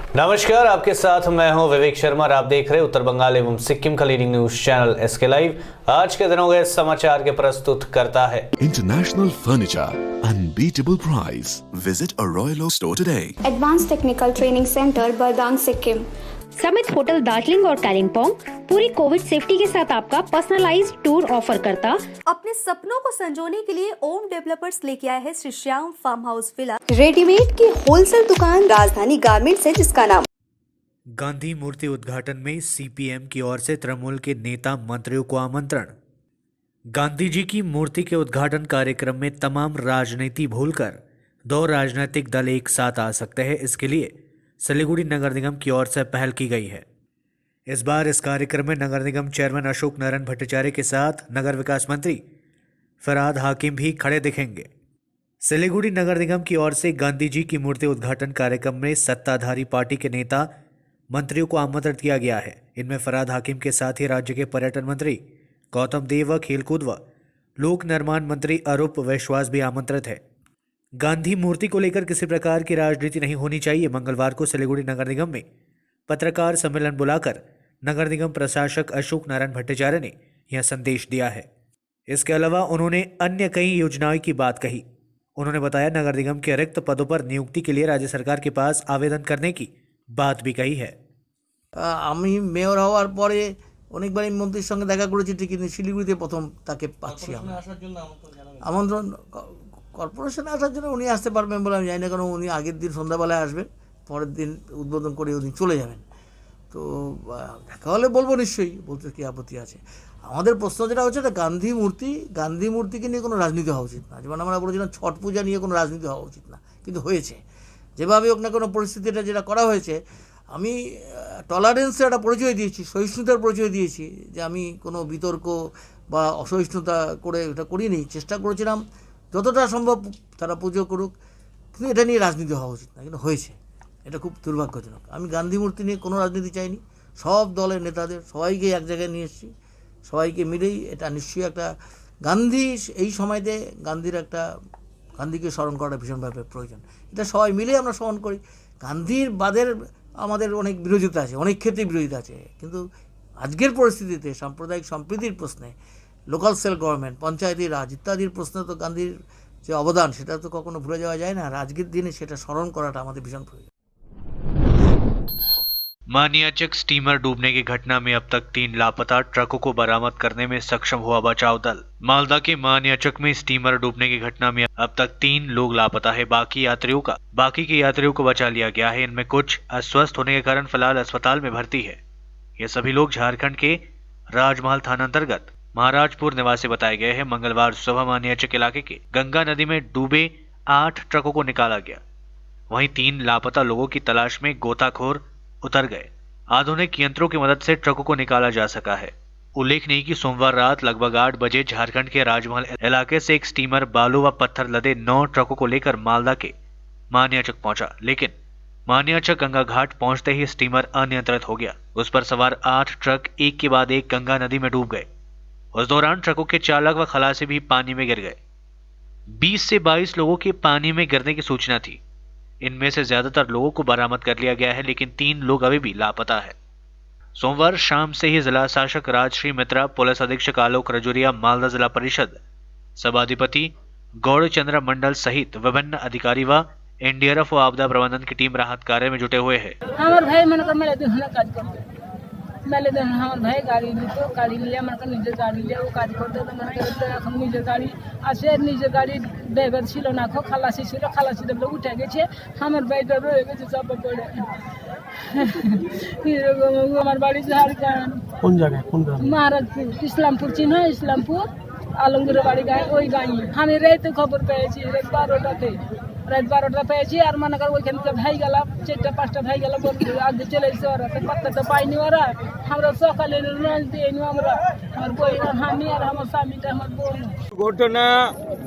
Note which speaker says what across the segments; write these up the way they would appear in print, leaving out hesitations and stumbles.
Speaker 1: नमस्कार, आपके साथ मैं हूं विवेक शर्मा और आप देख रहे हैं उत्तर बंगाल एवं सिक्किम का leading news channel SK live. आज के दिनों के समाचार के प्रस्तुत करता है
Speaker 2: International Furniture, unbeatable price. Visit a Royal Oak store today.
Speaker 3: Advance technical training centre Bardang Sikkim.
Speaker 4: Summit hotel Darjeeling और कालिम्पोंग पूरी कोविड सेफ्टी के साथ आपका पर्सनलाइज्ड टूर ऑफर करता।
Speaker 5: अपने सपनों को संजोने के लिए ओम डेवलपर्स लेके आए हैं Shri Shyam farm house villa.
Speaker 3: Readymade की होलसेल दुकान राजधानी गारमेंट्स है, जिसका नाम
Speaker 6: गांधी मूर्ति उद्घाटन में सीपीएम की ओर से तृणमूल के नेता मंत्रियों को आमंत्रण। गांधी जी की मूर्ति के उद्घाटन कार्यक्रम में तमाम राजनीति भूलकर 2 राजनीतिक दल एक साथ आ सकते हैं। इसके लिए सिलीगुड़ी नगर निगम की ओर से पहल की गई है। इस बार इस कार्यक्रम में नगर निगम चेयरमैन अशोक नारायण भट्टाचार्य के साथ नगर विकास मंत्री फरहाद हाकिम भी खड़े दिखेंगे। सिलीगुड़ी नगर निगम की ओर से गांधी जी की मूर्ति उद्घाटन कार्यक्रम में सत्ताधारी पार्टी के नेता मंत्रियों को आमंत्रित किया गया है। इनमें फरहाद हाकिम के साथ ही राज्य के पर्यटन मंत्री गौतम देव व खेलकूद व लोक निर्माण मंत्री अरूप विश्वास भी आमंत्रित है। गांधी मूर्ति को लेकर किसी प्रकार की राजनीति नहीं होनी चाहिए। मंगलवार को सिलीगुड़ी नगर निगम में पत्रकार सम्मेलन बुलाकर नगर निगम प्रशासक अशोक नारायण भट्टाचार्य ने यह संदेश दिया है। इसके अलावा उन्होंने अन्य कई योजनाओं की बात कही। उन्होंने बताया नगर निगम के रिक्त पदों पर नियुक्ति के लिए राज्य सरकार के पास आवेदन करने की बात भी कही है।
Speaker 7: আমি মেয়র হওয়ার পরে অনেকবারই মন্ত্রীর সঙ্গে দেখা করেছি, ঠিক কিন্তু শিলিগুড়িতে প্রথম তাকে পাচ্ছি। আমন্ত্রণ কর্পোরেশনে আসার জন্য উনি আসতে পারবেন বলে আমি জানি না, কারণ উনি আগের দিন সন্ধ্যাবেলায় আসবেন, পরের দিন উদ্বোধন করে উনি চলে যাবেন। তো দেখা হলে বলবো নিশ্চয়ই, বলতে কি আপত্তি আছে। আমাদের প্রশ্ন যেটা হচ্ছে এটা গান্ধী মূর্তিকে নিয়ে কোনো রাজনীতি হওয়া উচিত না। যেমন আমরা বলেছিলাম ছট পূজা নিয়ে কোনো রাজনীতি হওয়া উচিত না, কিন্তু হয়েছে। যেভাবে হোক না কোনো পরিস্থিতিটা যেটা করা হয়েছে, আমি টলারেন্সের একটা পরিচয় দিয়েছি, সহিষ্ণুতার পরিচয় দিয়েছি, যে আমি কোনো বিতর্ক বা অসহিষ্ণুতা করে এটা করিনি। চেষ্টা করেছিলাম যতটা সম্ভব তারা পুজো করুক, কিন্তু এটা নিয়ে রাজনীতি হওয়া উচিত না, কিন্তু হয়েছে। এটা খুব দুর্ভাগ্যজনক। আমি গান্ধী মূর্তি নিয়ে কোনো রাজনীতি চাইনি। সব দলের নেতাদের সবাইকে এক জায়গায় নিয়ে এসেছি, সবাইকে মিলেই এটা নিশ্চয়ই একটা গান্ধী এই সময়তে গান্ধীকে স্মরণ করাটা ভীষণভাবে প্রয়োজন। এটা সবাই মিলে আমরা স্মরণ করি। গান্ধীর বাদের আমাদের অনেক বিরোধিতা আছে, অনেক ক্ষেত্রে বিরোধিতা আছে, কিন্তু আজকের পরিস্থিতিতে সাম্প্রদায়িক সম্প্রীতির প্রশ্নে, লোকাল সেলফ গভর্নমেন্ট, পঞ্চায়েতি রাজ ইত্যাদির প্রশ্নে তো গান্ধীর যে অবদান সেটা তো কখনো ভুলে যাওয়া যায় না। আর আজকের দিনে সেটা স্মরণ করাটা আমাদের ভীষণ প্রয়োজন।
Speaker 6: मानियाचक स्टीमर डूबने की घटना में अब तक 3 लापता ट्रकों को बरामद करने में सक्षम हुआ बचाव दल। मालदा के मानियाचक में स्टीमर डूबने की घटना में अब तक 3 लोग लापता है। बाकी के यात्रियों को बचा लिया गया है। इनमें कुछ अस्वस्थ होने के कारण फिलहाल अस्पताल में भर्ती है। ये सभी लोग झारखंड के राजमहल थाना अंतर्गत महाराजपुर निवासी बताए गए हैं। मंगलवार सुबह मानियाचक इलाके के गंगा नदी में डूबे 8 ट्रकों को निकाला गया। वहीं 3 लापता लोगों की तलाश में गोताखोर उतर गए। आधुनिक यंत्रों की मदद से ट्रकों को निकाला जा सका है। उल्लेखनीय कि सोमवार रात लगभग 8 बजे झारखंड के राजमहल इलाके से एक स्टीमर बालू व पत्थर लदे 9 ट्रकों को लेकर मालदा के मानियाचक पहुंचा, लेकिन मानियाचक गंगा घाट पहुंचते ही स्टीमर अनियंत्रित हो गया। उस पर सवार 8 ट्रक एक के बाद एक गंगा नदी में डूब गए। उस दौरान ट्रकों के चालक व खलासी भी पानी में गिर गए। 20 से 22 लोगों के पानी में गिरने की सूचना थी। इनमें से ज्यादातर लोगों को बरामद कर लिया गया है, लेकिन 3 लोग अभी भी लापता है। सोमवार शाम से ही जिला शासक राजश्री मित्रा, पुलिस अधीक्षक आलोक रजौरिया, मालदा जिला परिषद सभाधिपति गौड़ चंद्र मंडल सहित विभिन्न अधिकारी व एनडीआरएफ व आपदा प्रबंधन की टीम राहत कार्य में जुटे हुए हैं।
Speaker 8: हमारे भाई मन कर मेले दिन काज करते मेले दिन हमारे भाई गाड़ी तो गाड़ी लिया मन कर निजे गाड़ी लिया वो काज करते तो मन कर এখন निजे गाड़ी আসে निजे गाड़ी ड्राइवर ছিল না, খালাসি ছিল, খালাসি দেবলে উঠে গেছে, আমার ভাইটা রয়ে গেছে চাপা পড়ে। আমার বাড়ি ঝাড়খণ্ড।
Speaker 9: কোন জায়গায়, কোন গ্রামে?
Speaker 8: মহারাজপুর, ইসলামপুর চিহ্ন, ইসলামপুর আলমগীরের বাড়ি গায়ে ওই গাঁয়ে। আমি রাতে খবর পেয়েছি, রাত 12টা পেয়েছি। আর মনে কর ওইখান থেকে ভাই গেলাম, 4টা-5টা ভাই গেলাম, আগে চলে এসে ওরা পাত্তা তো পাইনি। ওরা আমরা সকালে লঞ্চ দিয়ে আমরা আমার বই আমি আর আমার স্বামীটা আমার বোন।
Speaker 10: ঘটনা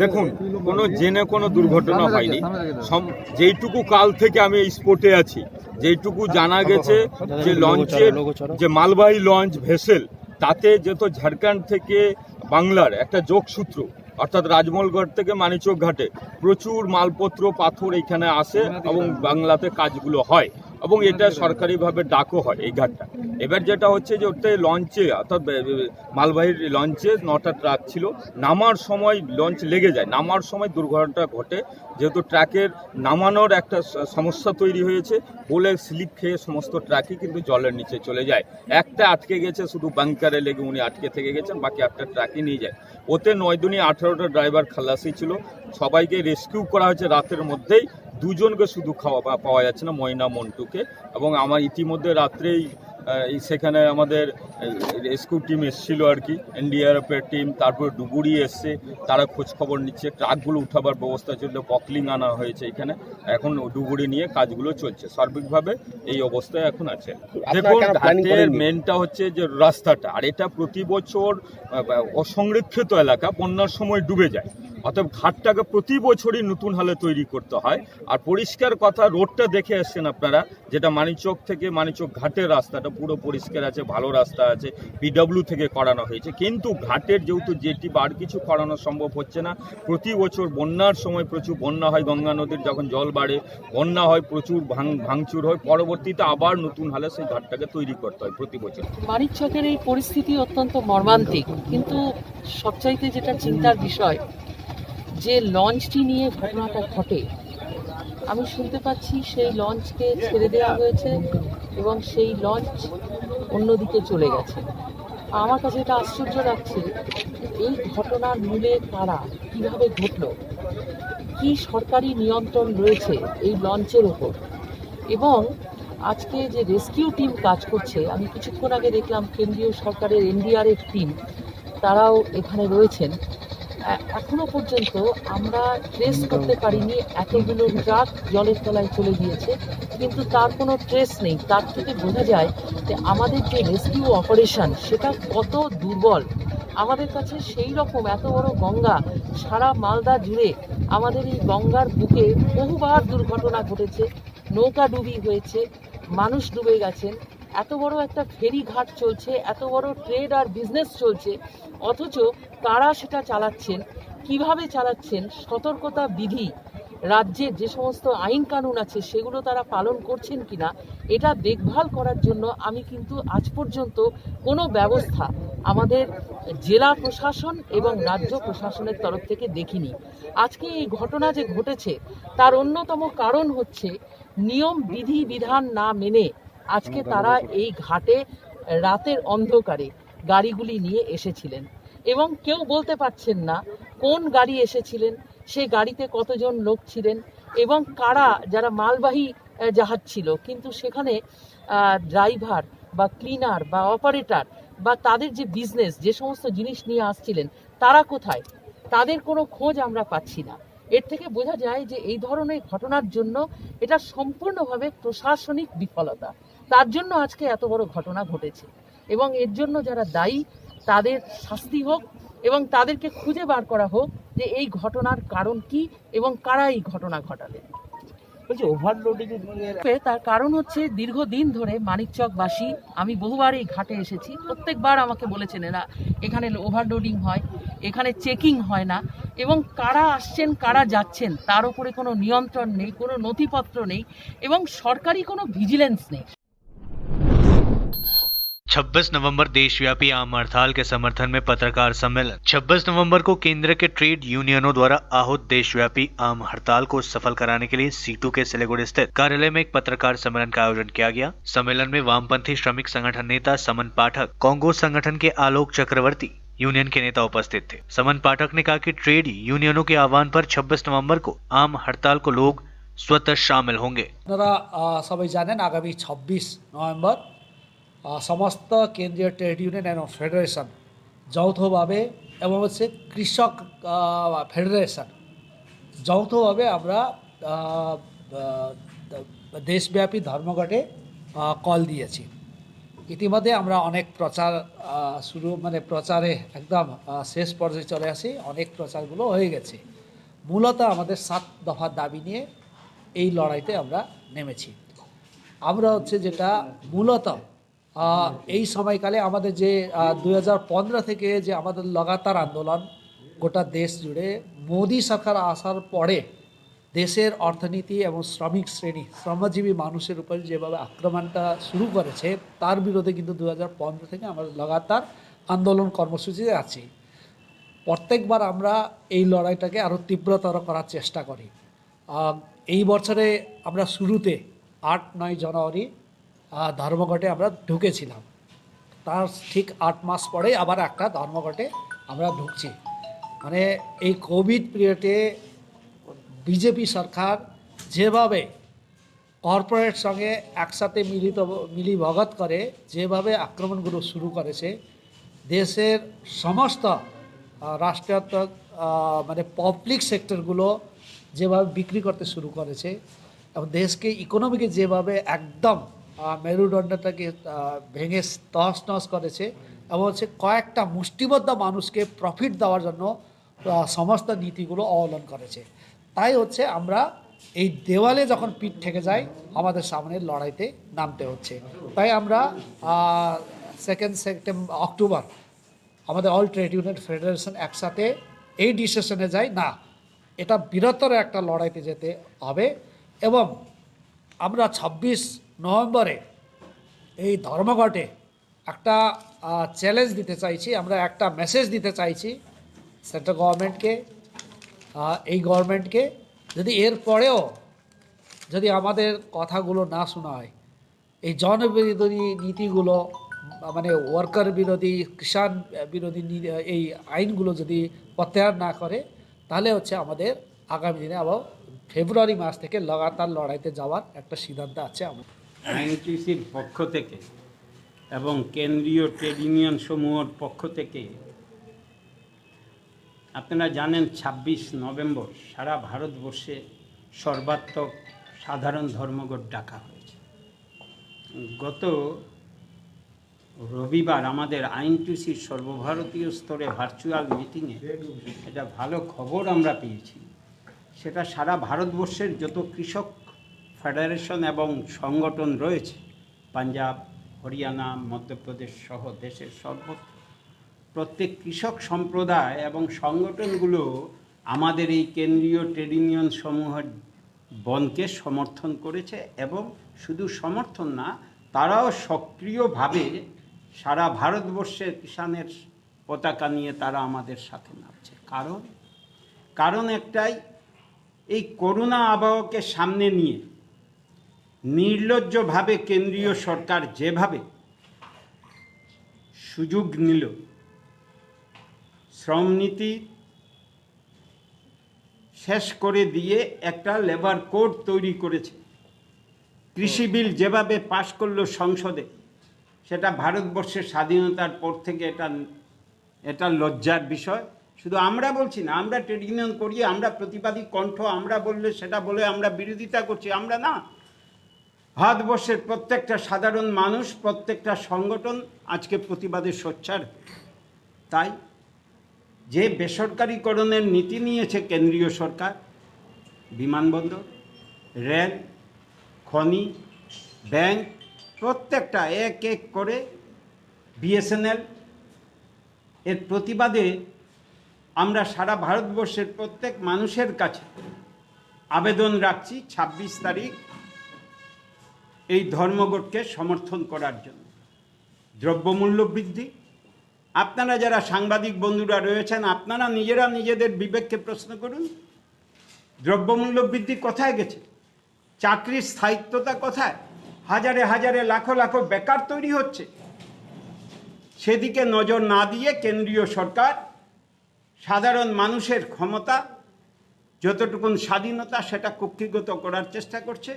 Speaker 10: দেখুন, কোনো জেনে কোনো দুর্ঘটনা হয়নি। যেইটুকু কাল থেকে আমি এই স্পটে আছি, যেইটুকু জানা গেছে যে লঞ্চের যে মালবাহী লঞ্চ ভেসেল, তাতে যেহেতু ঝাড়খণ্ড থেকে বাংলার একটা যোগসূত্র, অর্থাৎ রাজমহলগড় থেকে মানিচক ঘাটে প্রচুর মালপত্র পাথর এখানে আসে এবং বাংলাতে কাজগুলো হয়। এবং এটা সরকারিভাবে ডাকও হয় এই ঘাটটা। এবার যেটা হচ্ছে যে ওতে লঞ্চে অর্থাৎ মালবাহীর লঞ্চে 9টা ট্রাক ছিল, নামার সময় লঞ্চ লেগে যায়, নামার সময় দুর্ঘটনা ঘটে। যেহেতু ট্রাকের নামানোর একটা সমস্যা তৈরি হয়েছে বলে স্লিপ খেয়ে সমস্ত ট্রাকই কিন্তু জলের নিচে চলে যায়। একটা আটকে গেছে, শুধু বাংকারে লেগে উনি আটকে থেকে গেছেন, বাকি একটা ট্রাকই নিয়ে যায়। ওতে 9 দুনি 18টা ড্রাইভার খালাসি ছিল, সবাইকে রেস্কিউ করা হয়েছে রাতের মধ্যেই। 2 জনকে শুধু পাওয়া যাচ্ছে না, ময়না মন্টুকে। এবং আমার ইতিমধ্যে রাত্রেই সেখানে আমাদের রেস্কিউ টিম এসেছিল আর কি, এনডিআরএফের টিম, তারপর ডুবুরি এসছে, তারা খোঁজ খবর নিচ্ছে, ট্রাকগুলো উঠাবার ব্যবস্থা চলছে, বকলিং আনা হয়েছে এখানে, এখন ডুবুরি নিয়ে কাজগুলো চলছে। সার্বিকভাবে এই অবস্থায় এখন আছে। দেখুন, ঘাটের মেনটা হচ্ছে যে রাস্তাটা, আর এটা প্রতি বছর অসংরক্ষিত এলাকা, বন্যার সময় ডুবে যায়, অতএব ঘাটটাকে প্রতি বছরই নতুন হালে তৈরি করতে হয়। আর পরিষ্কার কথা, রোডটা দেখে এসছেন আপনারা, যেটা মানিকচক থেকে মানিকচক ঘাটের রাস্তাটা পুরো পরিষ্কার আছে, ভালো রাস্তা আছে, পিডব্লিউ থেকে করানো হয়েছে। কিন্তু ঘাটের যেহেতু জেটি বা আর কিছু করানো সম্ভব হচ্ছে না, প্রতি বছর বন্যার সময় প্রচুর বন্যা হয়, গঙ্গা নদীর যখন জল বাড়ে বন্যা হয়, প্রচুর ভাঙচুর হয়, পরবর্তীতে আবার নতুন হালে সেই ঘাটটাকে তৈরি করতে হয় প্রতি বছর।
Speaker 9: মানিকচকের এই পরিস্থিতি অত্যন্ত মর্মান্তিক, কিন্তু সবচাইতে যেটা চিন্তার বিষয়, যে লঞ্চটি নিয়ে ঘটনাটা ঘটে, আমি শুনতে পাচ্ছি সেই লঞ্চকে ছেড়ে দেওয়া হয়েছে এবং সেই লঞ্চ অন্যদিকে চলে গেছে। আমার কাছে এটা আশ্চর্য লাগছে, এই ঘটনার মূলে কারা, কিভাবে ঘটল, কি সরকারি নিয়ন্ত্রণ রয়েছে এই লঞ্চের ওপর। এবং আজকে যে রেস্কিউ টিম কাজ করছে, আমি কিছুক্ষণ আগে দেখলাম কেন্দ্রীয় সরকারের এনডিআরএফ টিম তারাও এখানে রয়েছেন। এখনো পর্যন্ত আমরা ট্রেস করতে পারিনি, এতগুলো ট্রাক জলের তলায় চলে গিয়েছে, কিন্তু তার কোনো ট্রেস নেই। তার থেকে বোঝা যায় যে আমাদের যে রেস্কিউ অপারেশন সেটা কত দুর্বল। আমাদের কাছে সেই রকম এত বড় গঙ্গা, সারা মালদা জুড়ে আমাদের এই গঙ্গার বুকে বহুবার দুর্ঘটনা ঘটেছে, নৌকা ডুবি হয়েছে, মানুষ ডুবে গেছেন, এত বড় একটা ফেরি ঘাট চলছে, এত বড় ট্রেড আর বিজনেস চলছে, অথচ কারা সেটা চালাচ্ছেন, কিভাবে চালাচ্ছেন, সতর্কতা বিধি, রাজ্যের যে সমস্ত আইন কানুন আছে সেগুলো তারা পালন করছেন কিনা, এটা দেখভাল করার জন্য আমি কিন্তু আজ পর্যন্ত কোনো ব্যবস্থা আমাদের জেলা প্রশাসন এবং রাজ্য প্রশাসনের তরফ থেকে দেখিনি। আজকে এই ঘটনা যে ঘটেছে তার অন্যতম কারণ হচ্ছে নিয়ম বিধি বিধান না মেনে আজকে তারা এই ঘাটে রাতের অন্ধকারে গাড়িগুলি নিয়ে এসেছিলেন এবং কেউ বলতে পারছেন না কোন গাড়ি এসেছিলেন, সেই গাড়িতে কতজন লোক ছিলেন এবং কারা, যারা মালবাহী জাহাজ ছিল, কিন্তু সেখানে ড্রাইভার বা ক্লিনার বা অপারেটর বা তাদের যে বিজনেস, যে সমস্ত জিনিস নিয়ে আসছিলেন, তারা কোথায়, তাদের কোনো খোঁজ আমরা পাচ্ছি না। এর থেকে বোঝা যায় যে এই ধরনের ঘটনার জন্য এটা সম্পূর্ণভাবে প্রশাসনিক বিফলতা, তার জন্য আজকে এত বড় ঘটনা ঘটেছে এবং এর জন্য যারা দায়ী তাদের শাস্তি হোক এবং তাদেরকে খুঁজে বার করা হোক যে এই ঘটনার কারণ কি এবং কারা এই ঘটনা ঘটালেন। তার কারণ হচ্ছে দীর্ঘদিন ধরে মানিকচকবাসী, আমি বহুবার এই ঘাটে এসেছি, প্রত্যেকবার আমাকে বলেছেন এরা এখানে ওভারলোডিং হয়, এখানে চেকিং হয় না এবং কারা আসছেন কারা যাচ্ছেন তার উপরে কোনো নিয়ন্ত্রণ নেই, কোনো নথিপত্র নেই এবং সরকারি কোনো ভিজিলেন্স নেই।
Speaker 6: 26 नवंबर देशव्यापी आम हड़ताल के समर्थन में पत्रकार सम्मेलन। 26 नवंबर को केंद्र के ट्रेड यूनियनों द्वारा आहूत देशव्यापी आम हड़ताल को सफल कराने के लिए सीटू के सिलीगुड़ी स्थित कार्यालय में एक पत्रकार सम्मेलन का आयोजन किया गया। सम्मेलन में वामपंथी श्रमिक संगठन नेता समन पाठक, कांगो संगठन के आलोक चक्रवर्ती, यूनियन के नेता उपस्थित थे। समन पाठक ने कहा कि ट्रेड यूनियनों के आह्वान पर 26 नवंबर को आम हड़ताल को लोग स्वतः शामिल होंगे।
Speaker 11: सबै जानेन आगामी 26 नवंबर समस्त केंद्रीय ट्रेड यूनियन एवं फेडरेशन যৌথভাবে এবং হচ্ছে কৃষক ফেডারেশন যৌথভাবে আমরা দেশব্যাপী ধর্মঘটে কল দিয়েছি। ইতিমধ্যে আমরা অনেক প্রচার প্রচারে একদম শেষ পর্যায়ে চলে আসি, অনেক প্রচারগুলো হয়ে গেছে। মূলত আমাদের 7 দফার দাবি নিয়ে এই লড়াইতে আমরা নেমেছি। আমরা হচ্ছে যেটা মূলত এই সময়কালে আমাদের যে 2015 থেকে যে আমাদের লাগাতার আন্দোলন গোটা দেশ জুড়ে, মোদি সরকার আসার পরে দেশের অর্থনীতি এবং শ্রমিক শ্রেণী শ্রমজীবী মানুষের উপর যেভাবে আক্রমণটা শুরু করেছে তার বিরুদ্ধে কিন্তু 2015 থেকে আমরা লাগাতার আন্দোলন কর্মসূচিতে আছি। প্রত্যেকবার আমরা এই লড়াইটাকে আরও তীব্রতর করার চেষ্টা করি। এই বছরে আমরা শুরুতে 8-9 জানুয়ারি ধর্মঘটে আমরা ঢুকেছিলাম, তার ঠিক 8 মাস পরে আবার একটা ধর্মঘটে আমরা ঢুকছি। মানে এই কোভিড পিরিয়ডে বিজেপি সরকার যেভাবে কর্পোরেট সঙ্গে একসাথে মিলিভগত করে যেভাবে আক্রমণগুলো শুরু করেছে, দেশের সমস্ত রাষ্ট্রায়ত্ত মানে পাবলিক সেক্টরগুলো যেভাবে বিক্রি করতে শুরু করেছে এবং দেশকে ইকোনমিকে যেভাবে একদম মেরুদণ্ডটাকে ভেঙে তছনছ করেছে এবং হচ্ছে কয়েকটা মুষ্টিবদ্ধ মানুষকে প্রফিট দেওয়ার জন্য সমস্ত নীতিগুলো অবলম্বন করেছে। তাই হচ্ছে আমরা এই দেওয়ালে যখন পিঠ ঠেকে যায় আমাদের সামনে লড়াইতে নামতে হচ্ছে। তাই আমরা 2 অক্টোবর আমাদের অল ট্রেড ইউনিয়ন ফেডারেশন একসাথে এই ডিসিশনে যাই, না এটা বৃহত্তর একটা লড়াইতে যেতে হবে এবং আমরা 26 নভেম্বরে এই ধর্মঘটে একটা চ্যালেঞ্জ দিতে চাইছি, আমরা একটা মেসেজ দিতে চাইছি সেন্ট্রাল গভর্নমেন্টকে, এই গভর্নমেন্টকে, যদি এর পরেও যদি আমাদের কথাগুলো না শোনা হয়, এই জনবিরোধী নীতিগুলো মানে ওয়ার্কার বিরোধী কিষাণ বিরোধী এই আইনগুলো যদি প্রত্যাহার না করে তাহলে হচ্ছে আমাদের আগামী দিনে আবার ফেব্রুয়ারি মাস থেকে লাগাতার লড়াইতে যাওয়ার একটা সিদ্ধান্ত আছে।
Speaker 12: আইএনটিসির পক্ষ থেকে এবং কেন্দ্রীয় ট্রেড ইউনিয়ন সমূহের পক্ষ থেকে আপনারা জানেন 26 নভেম্বর সারা ভারতবর্ষে সর্বাত্মক সাধারণ ধর্মঘট ডাকা হয়েছে। গত রবিবার আমাদের আইএনটিসির সর্বভারতীয় স্তরে ভার্চুয়াল মিটিংয়ে এটা ভালো খবর আমরা পেয়েছি, সেটা সারা ভারতবর্ষের যত কৃষক ফেডারেশন এবং সংগঠন রয়েছে, পাঞ্জাব, হরিয়ানা, মধ্যপ্রদেশ সহ দেশের সর্বত্র প্রত্যেক কৃষক সম্প্রদায় এবং সংগঠনগুলো আমাদের এই কেন্দ্রীয় ট্রেড ইউনিয়ন সমূহের বনকে সমর্থন করেছে এবং শুধু সমর্থন না, তারাও সক্রিয়ভাবে সারা ভারতবর্ষের কিষাণের পতাকা নিয়ে তারা আমাদের সাথে নামছে। কারণ একটাই, এই করোনা আবহকে সামনে নিয়ে নির্লজ্জভাবে কেন্দ্রীয় সরকার যেভাবে সুযোগ নিল, শ্রমনীতি শেষ করে দিয়ে একটা লেবার কোড তৈরি করেছে, কৃষি বিল যেভাবে পাশ করলো সংসদে, সেটা ভারতবর্ষের স্বাধীনতার পর থেকে এটা লজ্জার বিষয়। শুধু আমরা বলছি না, আমরা ট্রেড ইউনিয়ন করি, আমরা প্রতিবাদী কণ্ঠ, আমরা বললে সেটা বলে আমরা বিরোধিতা করছি, আমরা না। ভারতবর্ষের প্রত্যেকটা সাধারণ মানুষ, প্রত্যেকটা সংগঠন আজকে প্রতিবাদে সোচ্চার। তাই যে বেসরকারীকরণের নীতি নিয়েছে কেন্দ্রীয় সরকার, বিমানবন্দর, রেল, খনি, ব্যাংক, প্রত্যেকটা এক এক করে বিএসএনএল, এর প্রতিবাদে আমরা সারা ভারতবর্ষের প্রত্যেক মানুষের কাছে আবেদন রাখছি 26 তারিখ এই ধর্মঘটকে সমর্থন করার জন্য। দ্রব্যমূল্য বৃদ্ধি, আপনারা যারা সাংবাদিক বন্ধুরা রয়েছেন, আপনারা নিজেরা নিজেদের বিবেককে প্রশ্ন করুন, দ্রব্যমূল্য বৃদ্ধি কোথায় গেছে? চাকরির স্থায়িত্বতা কোথায়? হাজারে হাজারে লাখো লাখো বেকার তৈরি হচ্ছে। সেদিকে নজর না দিয়ে কেন্দ্রীয় সরকার সাধারণ মানুষের ক্ষমতা, যতটুকুন স্বাধীনতা, সেটা কুক্ষিগত করার চেষ্টা করছে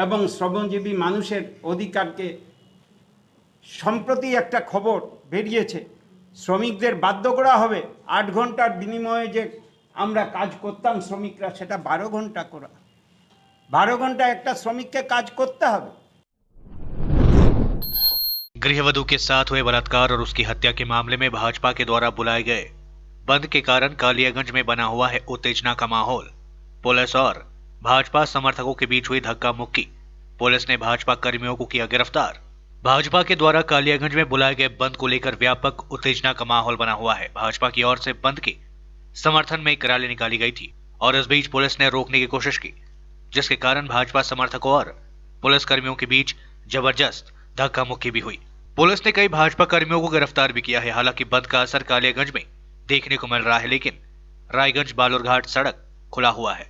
Speaker 12: এবং শ্রমজীবী মানুষের অধিকারকে, সম্প্রতি একটা খবর বেরিয়েছে, শ্রমিকদের বাধ্য করা হবে 8 ঘন্টার বিনিময়ে যে আমরা কাজ করতাম শ্রমিকরা, সেটা 12 ঘন্টা করা। 12 ঘন্টা একটা শ্রমিককে কাজ করতে হবে।
Speaker 6: गृहवधू के साथ हुए बलात्कार और उसकी हत्या के मामले में भाजपा के द्वारा बुलाए गए बंद के कारण कालियागंज में बना हुआ है उत्तेजना का माहौल। पुलिस और भाजपा समर्थकों के बीच हुई धक्का मुक्की, पुलिस ने भाजपा कर्मियों को किया गिरफ्तार। भाजपा के द्वारा कालियागंज में बुलाए गए बंद को लेकर व्यापक उत्तेजना का माहौल बना हुआ है। भाजपा की ओर से बंद के समर्थन में एक रैली निकाली गई थी और इस बीच पुलिस ने रोकने की कोशिश की, जिसके कारण भाजपा समर्थकों और पुलिस कर्मियों के बीच जबरदस्त धक्का मुक्की भी हुई। पुलिस ने कई भाजपा कर्मियों को गिरफ्तार भी किया है। हालांकि बंद का असर कालियागंज में देखने को मिल रहा है, लेकिन रायगंज बालूरघाट सड़क खुला हुआ है।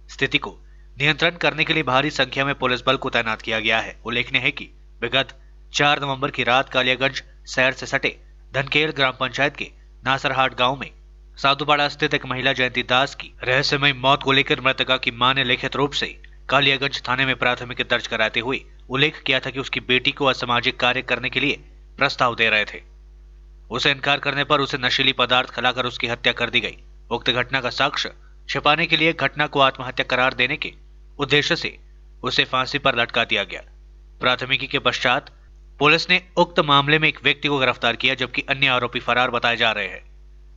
Speaker 6: स्थिति को नियंत्रण करने के लिए भारी संख्या में पुलिस बल को तैनात किया गया है। उल्लेखनीय है कि विगत 4 नवंबर की रात कालियागंज शहर से सटे धनकेल ग्राम पंचायत के नासरहाट गांव में साधुपाड़ा स्थित एक महिला जयंती दास की रहस्यमय मौत को लेकर मृतका की मां ने लिखित रूप से कालियागंज थाने में प्राथमिकी दर्ज कराते हुए उल्लेख किया था कि उसकी बेटी को असामाजिक कार्य करने के लिए प्रस्ताव दे रहे थे। उसे इनकार करने पर उसे नशीली पदार्थ खिलाकर उसकी हत्या कर दी गई। उक्त घटना का साक्ष्य छिपाने के लिए घटना को आत्महत्या करार देने के उद्देश्य से उसे फांसी पर लटका दिया गया। प्राथमिकी के पश्चात पुलिस ने उक्त मामले में एक व्यक्ति को गिरफ्तार किया, जबकि अन्य आरोपी फरार बताए जा रहे हैं।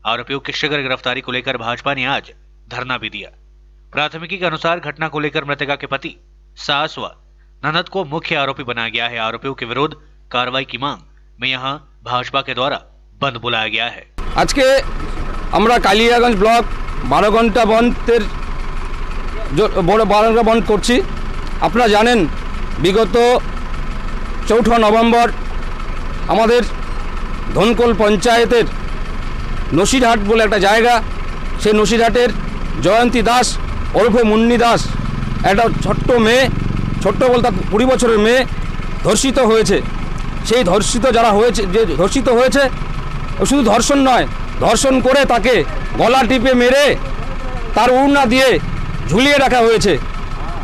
Speaker 6: आरोपियों की शीघ्र गिरफ्तारी को लेकर भाजपा ने आज धरना भी दिया। प्राथमिकी के अनुसार घटना को लेकर मृतका के पति, सास व ननद को मुख्य आरोपी बनाया गया है। आरोपियों के विरुद्ध कार्रवाई की मांग में यहां भाजपा के द्वारा बंद बुलाया गया है।
Speaker 13: आज के আমরা কালিয়াগঞ্জ ব্লক 12 ঘন্টা বন্ধের বড় 12 ঘন্টা বন্ধ করছি। আপনারা জানেন বিগত 4 নভেম্বর আমাদের ধনকোল পঞ্চায়েতের নসিরহাট বলে একটা জায়গা, সেই নসিরহাটের জয়ন্তী দাস ওরফে মুন্নি দাস একটা ছোট্ট মেয়ে, ছোট্ট বলতে 20 বছরের মেয়ে ধর্ষিত হয়েছে। সেই ধর্ষিত যারা হয়েছে, যে ধর্ষিত হয়েছে, শুধু ধর্ষণ নয়, ধর্ষণ করে তাকে গলা টিপে মেরে তার উড়না দিয়ে ঝুলিয়ে রাখা হয়েছে।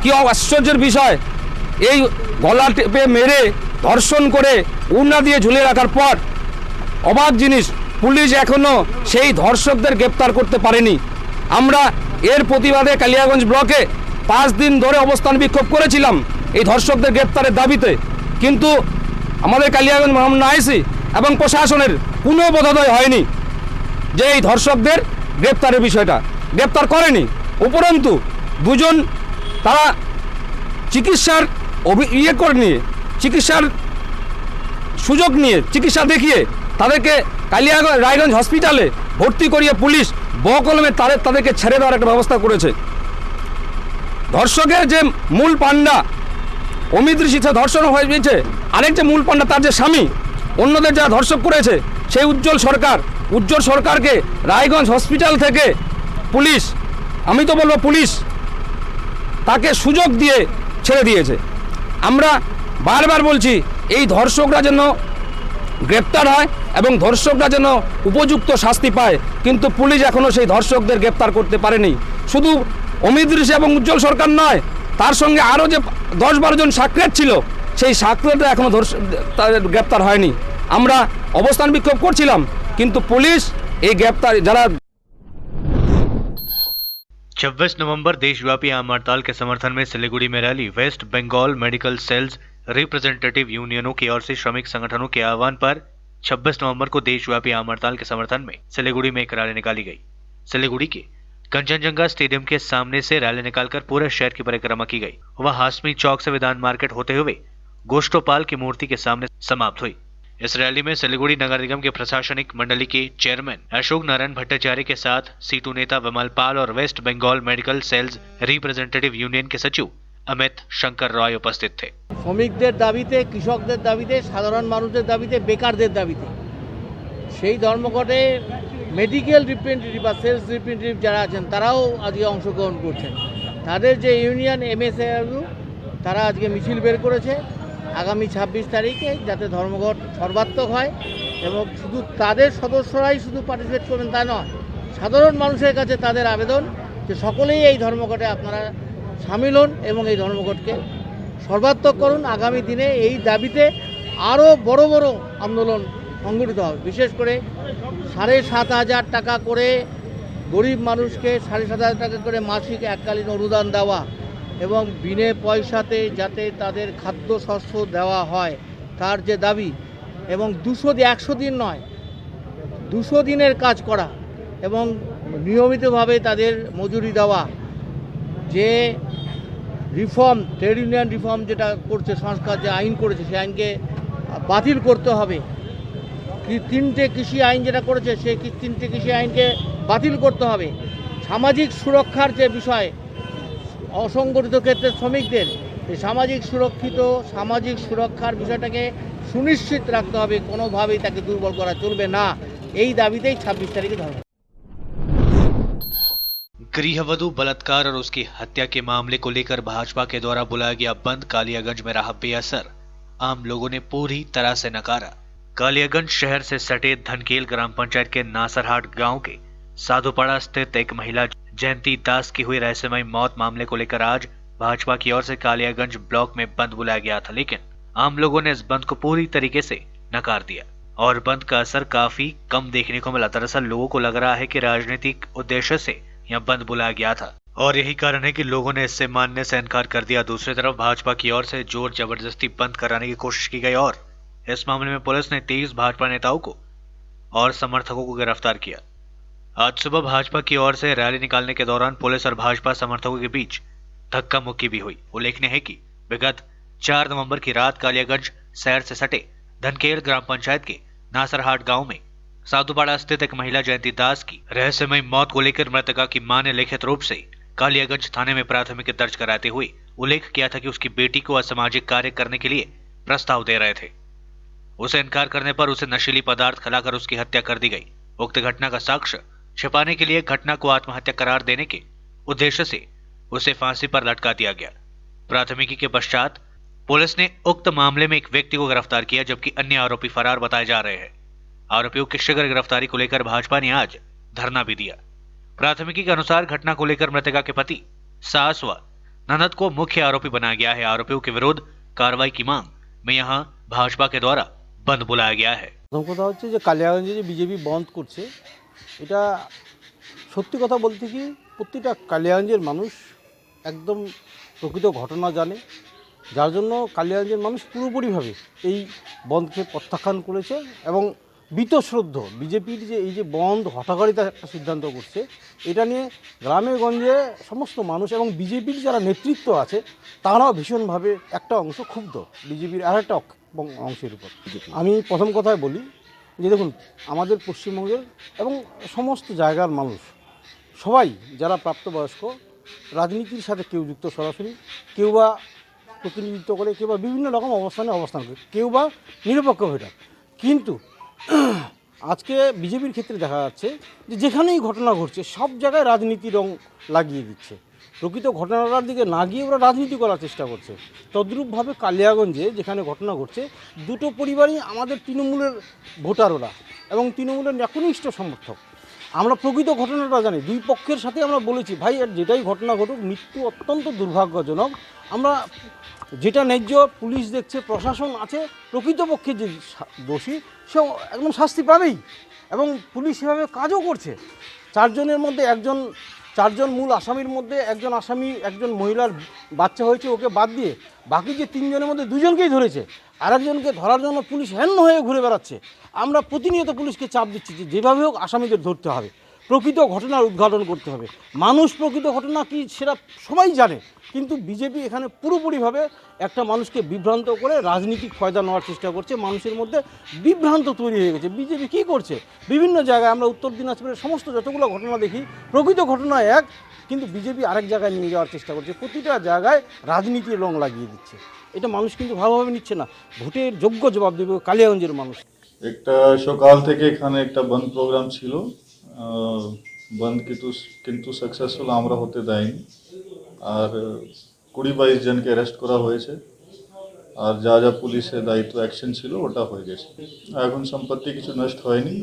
Speaker 13: কি আশ্চর্যের বিষয়, এই গলা টিপে মেরে ধর্ষণ করে উড়না দিয়ে ঝুলিয়ে রাখার পর অবাক জিনিস, পুলিশ এখনো সেই ধর্ষকদের গ্রেপ্তার করতে পারেনি। আমরা এর প্রতিবাদে কালিয়াগঞ্জ ব্লকে 5 দিন ধরে অবস্থান বিক্ষোভ করেছিলাম এই ধর্ষকদের গ্রেপ্তারের দাবিতে, কিন্তু আমাদের কালিয়াগঞ্জ মহকুমা আইসি এবং প্রশাসনের কোনো বোধোদয় হয়নি যে এই ধর্ষকদের গ্রেপ্তারের বিষয়টা গ্রেপ্তার করেনি। উপরন্তু দুজন তারা চিকিৎসার করে নিয়ে, চিকিৎসার সুযোগ নিয়ে, চিকিৎসা দেখিয়ে তাদেরকে কালিয়াগঞ্জ রায়গঞ্জ হসপিটালে ভর্তি করিয়ে পুলিশ বকলমে তাদেরকে ছেড়ে দেওয়ার একটা ব্যবস্থা করেছে। ধর্ষকের যে মূল পান্ডা অমিত ঋষিতে ধর্ষণ হয়েছে, আরেক যে মূল পান্ডা তার যে স্বামী, অন্যদের যারা ধর্ষক করেছে সেই উজ্জ্বল সরকারকে রায়গঞ্জ হসপিটাল থেকে পুলিশ, আমি তো বলবো পুলিশ তাকে সুযোগ দিয়ে ছেড়ে দিয়েছে। আমরা বারবার বলছি এই ধর্ষকরা যেন গ্রেপ্তার হয় এবং ধর্ষকরা যেন উপযুক্ত শাস্তি পায়, কিন্তু পুলিশ এখনও সেই ধর্ষকদের গ্রেপ্তার করতে পারেনি। শুধু অমিত ঋষি এবং উজ্জ্বল সরকার নয়, তার সঙ্গে আরও যে 10-12 জন সাক্ষাৎ ছিল, সেই সাক্ষাৎটা এখনও গ্রেপ্তার হয়নি। আমরা অবস্থান বিক্ষোভ করছিলাম, কিন্তু পুলিশ এই গ্রেপ্তার যারা
Speaker 6: 26 नवंबर देशव्यापी आम हड़ताल के समर्थन में सिलीगुड़ी में रैली। West Bengal medical sales representative यूनियनों की ओर से श्रमिक संगठनों के आह्वान पर 26 नवंबर को देशव्यापी आम हड़ताल के समर्थन में सिलीगुड़ी में एक रैली निकाली गई। सिलीगुड़ी के कंचनजंगा स्टेडियम के सामने से रैली निकालकर पूरे शहर की परिक्रमा की गई। वह हासमी चौक से विधान मार्केट होते हुए गोष्ठोपाल की मूर्ति के सामने समाप्त हुई। इस रैली में सिलीगुड़ी नगर निगम के प्रशासनिक मंडली के चेयरमैन अशोक नारायण भट्टाचार्य के साथ सीटू नेता विमल पाल और west Bengal medical sales representative union के सचिव अमित शंकर रॉय उपस्थित थे।
Speaker 7: শ্রমিকদের দাবিতে, কৃষকদের দাবিতে, সাধারণ মানুষদের দাবিতে, বেকারদের দাবিতে সেই ধর্মঘটে মেডিকেল রিপ্রেজেন্টেটিভ বা সেলস রিপ্রেজেন্টেটিভ যারা আছেন তারাও আজকে অংশগ্রহণ করছেন। তাদের যে ইউনিয়ন MSAU তারা আজকে মিছিল বের করেছে আগামী 26 তারিখে, যাতে ধর্মঘট সর্বাত্মক হয় এবং শুধু তাদের সদস্যরাই শুধু পার্টিসিপেট করবেন তা নয়, সাধারণ মানুষের কাছে তাদের আবেদন যে সকলেই এই ধর্মঘটে আপনারা সামিল হন এবং এই ধর্মঘটকে সর্বাত্মক করুন। আগামী দিনে এই দাবিতে আরও বড় বড় আন্দোলন সংগঠিত হবে। বিশেষ করে 7,500 টাকা করে গরিব মানুষকে 7,500 টাকা করে মাসিক এককালীন অনুদান দেওয়া এবং বিনে পয়সাতে যাতে তাদের খাদ্যশস্য দেওয়া হয় তার যে দাবি, এবং 100 দিন নয় 200 দিনের কাজ করা এবং নিয়মিতভাবে তাদের মজুরি দেওয়া, যে রিফর্ম ট্রেড ইউনিয়ন রিফর্ম যেটা করছে, সংস্কার যে আইন করেছে সেই আইনকে বাতিল করতে হবে। 3টে কৃষি আইন যেটা করেছে সেই 3টে কৃষি আইনকে বাতিল করতে হবে। সামাজিক সুরক্ষার যে বিষয় অসংগঠিত ক্ষেত্রে শ্রমিকদের এই সামাজিক সুরক্ষার বিষয়টাকে সুনিশ্চিত রাখতে হবে, কোনোভাবেই তাকে দুর্বল করা চলবে না। এই দাবিতেই 26 তারিখে ধর্ম।
Speaker 6: गृहवधू बलात्कार और उसकी हत्या के मामले को लेकर भाजपा के द्वारा बुलाया गया बंद कालियागंज में रहा बेअसर। आम लोगों ने पूरी तरह से नकारा। कालियागंज शहर से सटे धनकेल ग्राम पंचायत के नासरहाट गांव के साधुपाड़ा स्थित एक महिला जयंती दास की हुई रहस्यमय मौत मामले को लेकर आज भाजपा की ओर से कालियागंज ब्लॉक में बंद बुलाया गया था, लेकिन आम लोगों ने इस बंद को पूरी तरीके से नकार दिया और बंद का असर काफी कम देखने को मिला। दरअसल लोगों को लग रहा है कि राजनीतिक उद्देश्य से यह बंद बुलाया गया था और यही कारण है कि लोगों ने इससे मानने से इनकार कर दिया। दूसरी तरफ भाजपा की ओर से जोर जबरदस्ती बंद कराने की कोशिश की गई और इस मामले में पुलिस ने 23 भाजपा नेताओं को और समर्थकों को गिरफ्तार किया। आज सुबह भाजपा की ओर से रैली निकालने के दौरान पुलिस और भाजपा समर्थकों के बीच धक्का मुक्की भी हुई। उल्लेखनीय है कि विगत 4 नवंबर की रात कालियागंज शहर से सटे धनकेल ग्राम पंचायत के नासरहाट गांव में साधुपाड़ा स्थित एक महिला जयंती दास की रहस्यमय मौत को लेकर मृतका की मां ने लिखित रूप से कालियागंज थाने में प्राथमिकी दर्ज कराते हुए उल्लेख किया था कि उसकी बेटी को असामाजिक कार्य करने के लिए प्रस्ताव दे रहे थे। उसे इनकार करने पर उसे नशीली पदार्थ खिलाकर उसकी हत्या कर दी गई। उक्त घटना का साक्ष्य छिपाने के लिए घटना को आत्महत्या करार देने के उद्देश्य से उसे फांसी पर लटका दिया गया। प्राथमिकी के पश्चात पुलिस ने उक्त मामले में एक व्यक्ति को गिरफ्तार किया, जबकि अन्य आरोपी फरार बताए जा रहे हैं। आरोपियों की शीघ्र गिरफ्तारी को लेकर भाजपा ने आज धरना भी दिया। प्राथमिकी के अनुसार घटना को लेकर मृतका के पति, सास व ननद को मुख्य आरोपी बनाया गया है। आरोपियों के विरुद्ध कार्रवाई की मांग में यहां भाजपा के द्वारा बंद बुलाया गया है।
Speaker 7: প্রথম কথা হচ্ছে যে কালিয়াগঞ্জে যে বিজেপি বন্ধ করছে, এটা সত্যি কথা বলতে কি প্রতিটা কালিয়াগঞ্জের মানুষ একদম প্রকৃত ঘটনা জানে, যার জন্য কালিয়াগঞ্জের মানুষ পুরোপুরিভাবে এই বন্ধকে প্রত্যাখ্যান করেছে এবং বীতশ্রদ্ধ বিজেপির যে এই যে বন্ধ হঠাৎকারিতা একটা সিদ্ধান্ত করছে, এটা নিয়ে গ্রামে গঞ্জে সমস্ত মানুষ এবং বিজেপির যারা নেতৃত্ব আছে তারাও ভীষণভাবে একটা অংশ ক্ষুব্ধ বিজেপির আর একটা অংশের উপর। আমি প্রথম কথায় বলি যে দেখুন, আমাদের পশ্চিমবঙ্গের এবং সমস্ত জায়গার মানুষ সবাই যারা প্রাপ্তবয়স্ক রাজনীতির সাথে কেউ যুক্ত সরাসরি, কেউ বা প্রতিনিধিত্ব করে, কেউ বা বিভিন্ন রকম অবস্থান করে, কেউ বা নিরপেক্ষ হয়ে থাকে। কিন্তু আজকে বিজেপির ক্ষেত্রে দেখা যাচ্ছে যে যেখানেই ঘটনা ঘটছে সব জায়গায় রাজনীতি রং লাগিয়ে দিচ্ছে। প্রকৃত ঘটনাটার দিকে না গিয়ে ওরা রাজনীতি করার চেষ্টা করছে। তদ্রূপভাবে কালিয়াগঞ্জে যেখানে ঘটনা ঘটছে, দুটো পরিবারই আমাদের তৃণমূলের ভোটার ওরা এবং তৃণমূলের একনিষ্ঠ সমর্থক। আমরা প্রকৃত ঘটনাটা জানি, দুই পক্ষের সাথে আমরা বলেছি ভাই আর যেটাই ঘটনা ঘটুক মৃত্যু অত্যন্ত দুর্ভাগ্যজনক। আমরা যেটা ন্যায্য পুলিশ দেখছে, প্রশাসন আছে, প্রকৃতপক্ষে যে দোষী সে একদম শাস্তি পাবেই এবং পুলিশ সেভাবে কাজও করছে। 4 জনের মধ্যে 4 মূল আসামির মধ্যে একজন মহিলার বাচ্চা হয়েছে, ওকে বাদ দিয়ে বাকি যে 3 জনের মধ্যে 2 জনকেই ধরেছে। আরেকজনকে ধরার জন্য পুলিশ হ্যান্ন হয়ে ঘুরে বেড়াচ্ছে। আমরা প্রতিনিয়ত পুলিশকে চাপ দিচ্ছি যে যেভাবে হোক আসামিদের ধরতে হবে, প্রকৃত ঘটনার উদ্ঘাটন করতে হবে। মানুষ প্রকৃত ঘটনা কি সেটা সবাই জানে, কিন্তু বিজেপি এখানে পুরোপুরিভাবে একটা মানুষকে বিভ্রান্ত করে রাজনীতিক ফয়দা নেওয়ার চেষ্টা করছে। মানুষের মধ্যে বিভ্রান্ত তৈরি হয়ে গেছে। বিজেপি কী করছে, বিভিন্ন জায়গায় আমরা উত্তর দিনাজপুরের সমস্ত যতগুলো ঘটনা দেখি, প্রকৃত ঘটনা এক, কিন্তু বিজেপি আরেক জায়গায় নিয়ে যাওয়ার চেষ্টা করছে। প্রতিটা জায়গায় রাজনীতির রং লাগিয়ে দিচ্ছে। এটা মানুষ কিন্তু ভালোভাবে নিচ্ছে না। ভোটের যোগ্য জবাব দেবে কালিয়াগঞ্জের মানুষ।
Speaker 14: একটা সকাল থেকে এখানে একটা বন্ধ প্রোগ্রাম ছিল, বন্ধ কিন্তু সাকসেসফুল আমরা হতে দেয়নি। আর 20-22 জনকে অ্যারেস্ট করা হয়েছে আর যা যা পুলিশের দায়িত্ব অ্যাকশন ছিল ওটা হয়ে গেছে। এখন সম্পত্তি কিছু নষ্ট হয়নি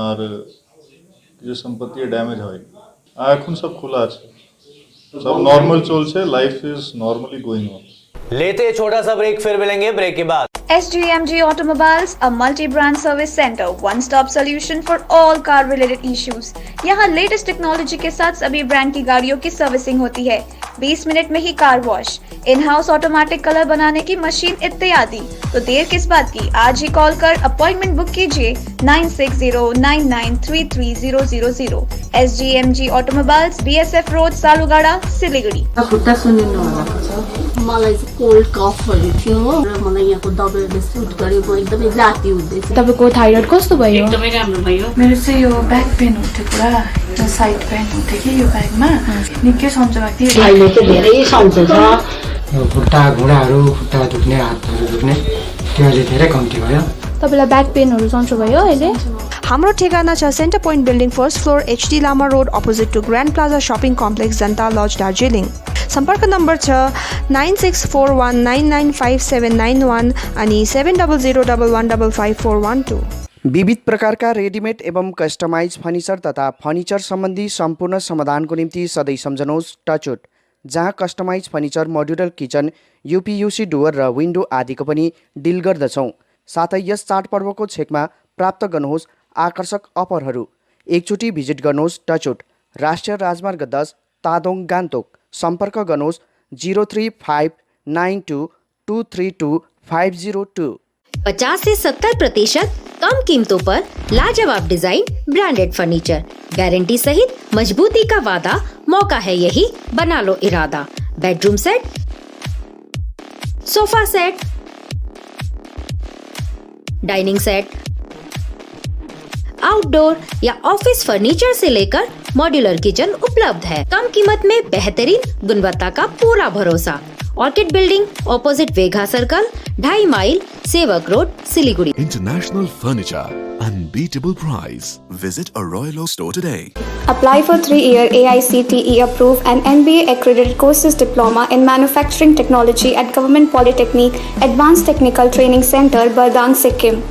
Speaker 14: আর কিছু সম্পত্তি ড্যামেজ হয়নি। এখন সব খোলা আছে, सब नॉर्मल चलছে, life is normally going on.
Speaker 1: लेते हैं छोटा सा ब्रेक, फिर मिलेंगे ब्रेक के बाद।
Speaker 3: SGMG Automobiles, a multi-brand service center, one-stop solution for all car-related issues. यहाँ लेटेस्ट टेक्नोलॉजी के साथ सभी ब्रांड की गाड़ियों की सर्विसिंग होती है। 20 मिनट में ही car wash, in house automatic colour बनाने की मशीन इत्यादि। तो देर किस बात की, आज ही कॉल कर अपॉइंटमेंट बुक कीजिए 9609933000। SGMG Automobiles, BSF road, Salugara, Siliguri.
Speaker 8: मलाई कोल्ड कफ थियो र मलाई यहाँको दबाई
Speaker 15: तपाईँहरूले सुट गरेको एकदमै जाति हुँदैछ।
Speaker 16: तपाईँको थाइरोइड कस्तो भयो?
Speaker 15: एकदमै राम्रो भयो।
Speaker 16: मेरो चाहिँ यो ब्याक पेन हुन्थ्यो पुरा, यो साइड पेन हुन्थ्यो कि यो ब्याकमा निकै सन्चो भएको थियो।
Speaker 15: अहिले चाहिँ धेरै सन्चो छ।
Speaker 17: खुट्टा घुँडाहरू, खुट्टा दुख्ने, हातहरू दुख्ने त्यो अहिले धेरै कम्ती भयो।
Speaker 16: तपाईँलाई ब्याक पेनहरू सन्चो भयो अहिले?
Speaker 5: हाम्रो ठेगाना छ centre point building first floor HD Lama road opposite to grand plaza shopping complex Janata lodge Darjeeling. सम्पर्क नम्बर छ 9641995791 अनि 7001155412।
Speaker 18: विविध प्रकारका रेडिमेड एवं कस्टमाइज फर्निचर तथा फर्निचर सम्बन्धी सम्पूर्ण समाधानको निम्ति सधैँ सम्झनुहोस् टचवुड, जहाँ customise furniture, modular kitchen, UPVC door र विन्डो आदिको पनि डिल गर्दछौँ। साथै यस चाडपर्वको छेकमा प्राप्त गर्नुहोस् आकर्षक अफरहरू। एकचोटि भिजिट गर्नुहोस् टचवुड, राष्ट्रिय राजमार्ग 10 तादोङ गान्तोक। सम्पर्क गर्नुहोस् 035922322502।
Speaker 4: 50 से 70% कम कीमतों पर लाजवाब डिजाइन, ब्रांडेड फर्नीचर, गारंटी सहित मजबूती का वादा। मौका है यही, बना लो इरादा। Bedroom set, sofa set, dining set, outdoor या ऑफिस फर्नीचर से लेकर मॉड्यूलर किचन उपलब्ध है। कम कीमत में बेहतरीन गुणवत्ता का पूरा भरोसा। ऑर्किड बिल्डिंग, ऑपोजिट वेघा circle, 2.5 mile, Sevoke road, Siliguri.
Speaker 2: International Furniture, unbeatable price. Visit a Royal Oak store today.
Speaker 3: Apply for 3-year AICTE approved and MBA accredited courses diploma in manufacturing technology at Government Polytechnic Advanced Technical Training Center, Bardang, Sikkim.